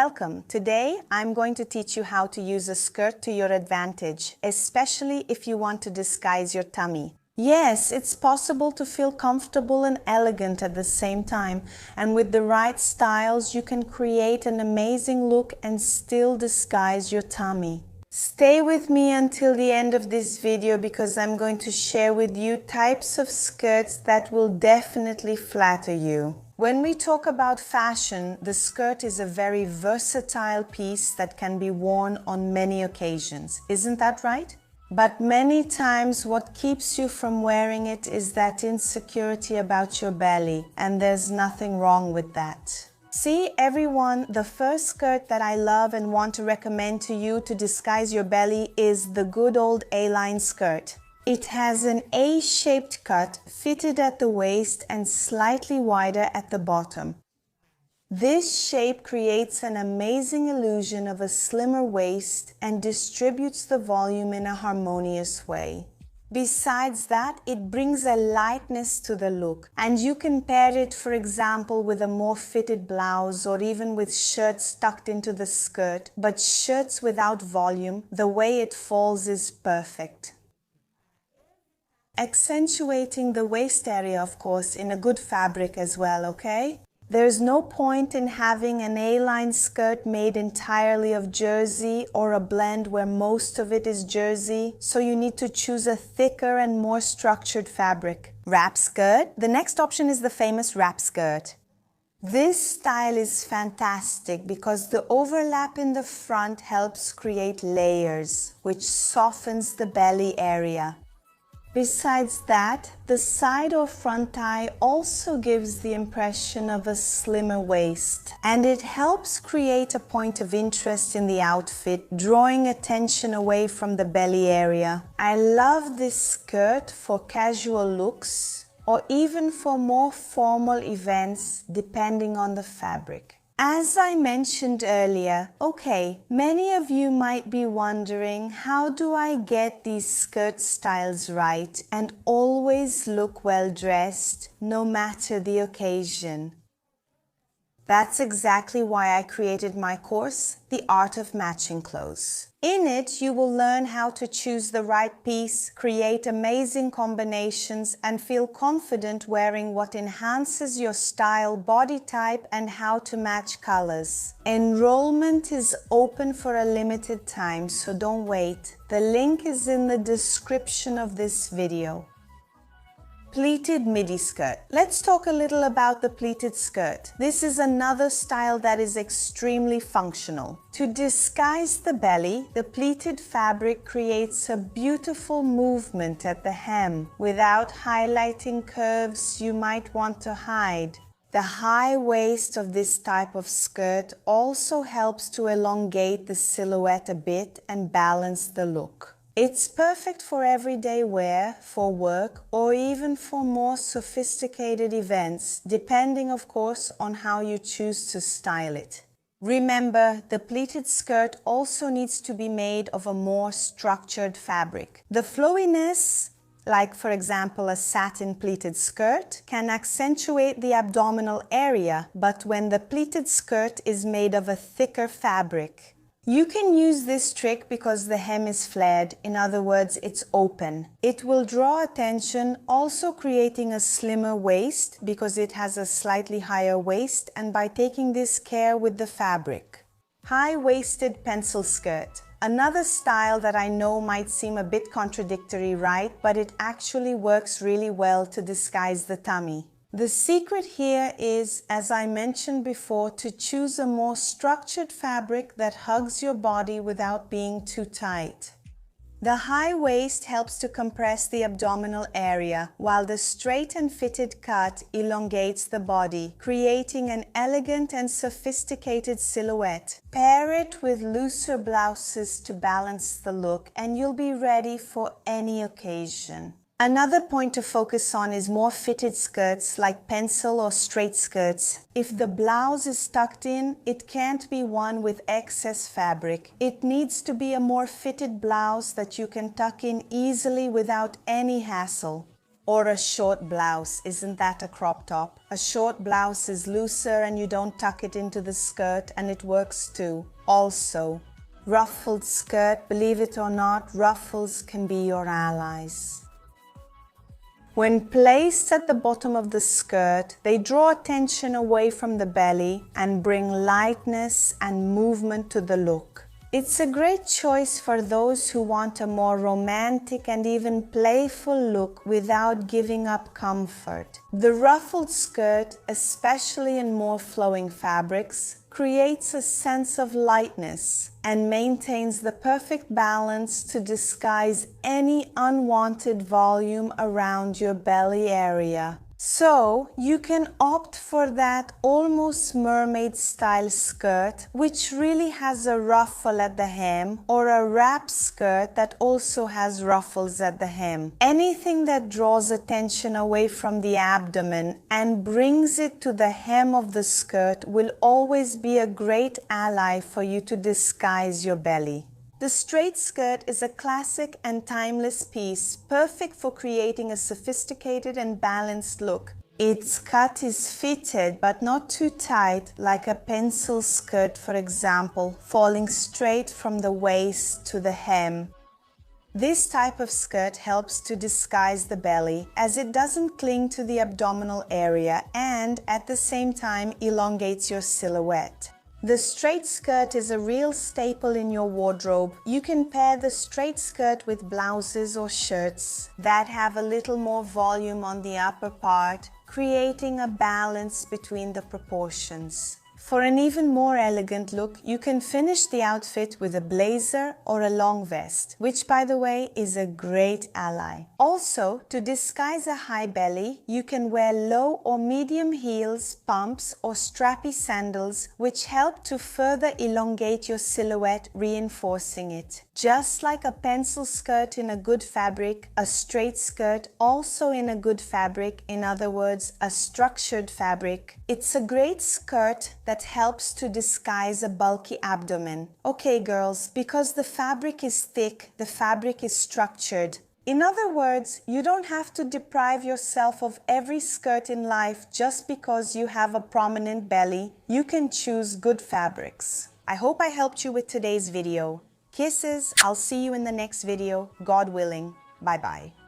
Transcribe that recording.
Welcome! Today I'm going to teach you how to use a skirt to your advantage, especially if you want to disguise your tummy. Yes, it's possible to feel comfortable and elegant at the same time, and with the right styles you can create an amazing look and still disguise your tummy. Stay with me until the end of this video because I'm going to share with you types of skirts that will definitely flatter you. When we talk about fashion, the skirt is a very versatile piece that can be worn on many occasions. Isn't that right? But many times what keeps you from wearing it is that insecurity about your belly, and there's nothing wrong with that. See, everyone, the first skirt that I love and want to recommend to you to disguise your belly is the good old A-line skirt. It has an A-shaped cut, fitted at the waist and slightly wider at the bottom. This shape creates an amazing illusion of a slimmer waist and distributes the volume in a harmonious way. Besides that, it brings a lightness to the look, and you can pair it, for example, with a more fitted blouse or even with shirts tucked into the skirt, but shirts without volume, the way it falls is perfect. Accentuating the waist area, of course, in a good fabric as well, okay? There's no point in having an A-line skirt made entirely of jersey or a blend where most of it is jersey, so you need to choose a thicker and more structured fabric. Wrap skirt. The next option is the famous wrap skirt. This style is fantastic because the overlap in the front helps create layers, which softens the belly area. Besides that, the side or front tie also gives the impression of a slimmer waist, and it helps create a point of interest in the outfit, drawing attention away from the belly area. I love this skirt for casual looks or even for more formal events, depending on the fabric. As I mentioned earlier, many of you might be wondering, how do I get these skirt styles right and always look well dressed, no matter the occasion? That's exactly why I created my course, The Art of Matching Clothes. In it, you will learn how to choose the right piece, create amazing combinations, and feel confident wearing what enhances your style, body type, and how to match colors. Enrollment is open for a limited time, so don't wait. The link is in the description of this video. Pleated midi skirt. Let's talk a little about the pleated skirt. This is another style that is extremely functional. To disguise the belly, the pleated fabric creates a beautiful movement at the hem without highlighting curves you might want to hide. The high waist of this type of skirt also helps to elongate the silhouette a bit and balance the look. It's perfect for everyday wear, for work, or even for more sophisticated events, depending, of course, on how you choose to style it. Remember, the pleated skirt also needs to be made of a more structured fabric. The flowiness, like for example a satin pleated skirt, can accentuate the abdominal area, but when the pleated skirt is made of a thicker fabric, you can use this trick because the hem is flared, in other words, it's open. It will draw attention, also creating a slimmer waist because it has a slightly higher waist, and by taking this care with the fabric. High-waisted pencil skirt. Another style that I know might seem a bit contradictory, right? But it actually works really well to disguise the tummy. The secret here is, as I mentioned before, to choose a more structured fabric that hugs your body without being too tight. The high waist helps to compress the abdominal area, while the straight and fitted cut elongates the body, creating an elegant and sophisticated silhouette. Pair it with looser blouses to balance the look, and you'll be ready for any occasion. Another point to focus on is more fitted skirts like pencil or straight skirts. If the blouse is tucked in, it can't be worn with excess fabric. It needs to be a more fitted blouse that you can tuck in easily without any hassle. Or a short blouse. Isn't that a crop top? A short blouse is looser and you don't tuck it into the skirt, and it works too. Also, ruffled skirt, believe it or not, ruffles can be your allies. When placed at the bottom of the skirt, they draw attention away from the belly and bring lightness and movement to the look. It's a great choice for those who want a more romantic and even playful look without giving up comfort. The ruffled skirt, especially in more flowing fabrics, creates a sense of lightness and maintains the perfect balance to disguise any unwanted volume around your belly area. So you can opt for that almost mermaid style skirt, which really has a ruffle at the hem, or a wrap skirt that also has ruffles at the hem. Anything that draws attention away from the abdomen and brings it to the hem of the skirt will always be a great ally for you to disguise your belly. The straight skirt is a classic and timeless piece, perfect for creating a sophisticated and balanced look. Its cut is fitted but not too tight, like a pencil skirt, for example, falling straight from the waist to the hem. This type of skirt helps to disguise the belly, as it doesn't cling to the abdominal area and at the same time elongates your silhouette. The straight skirt is a real staple in your wardrobe. You can pair the straight skirt with blouses or shirts that have a little more volume on the upper part, creating a balance between the proportions. For an even more elegant look, you can finish the outfit with a blazer or a long vest, which, by the way, is a great ally. Also, to disguise a high belly, you can wear low or medium heels, pumps, or strappy sandals, which help to further elongate your silhouette, reinforcing it. Just like a pencil skirt in a good fabric, a straight skirt also in a good fabric, in other words, a structured fabric. It's a great skirt that helps to disguise a bulky abdomen. Okay, girls, because the fabric is thick, the fabric is structured. In other words, you don't have to deprive yourself of every skirt in life just because you have a prominent belly. You can choose good fabrics. I hope I helped you with today's video. Kisses, I'll see you in the next video, God willing. Bye-bye.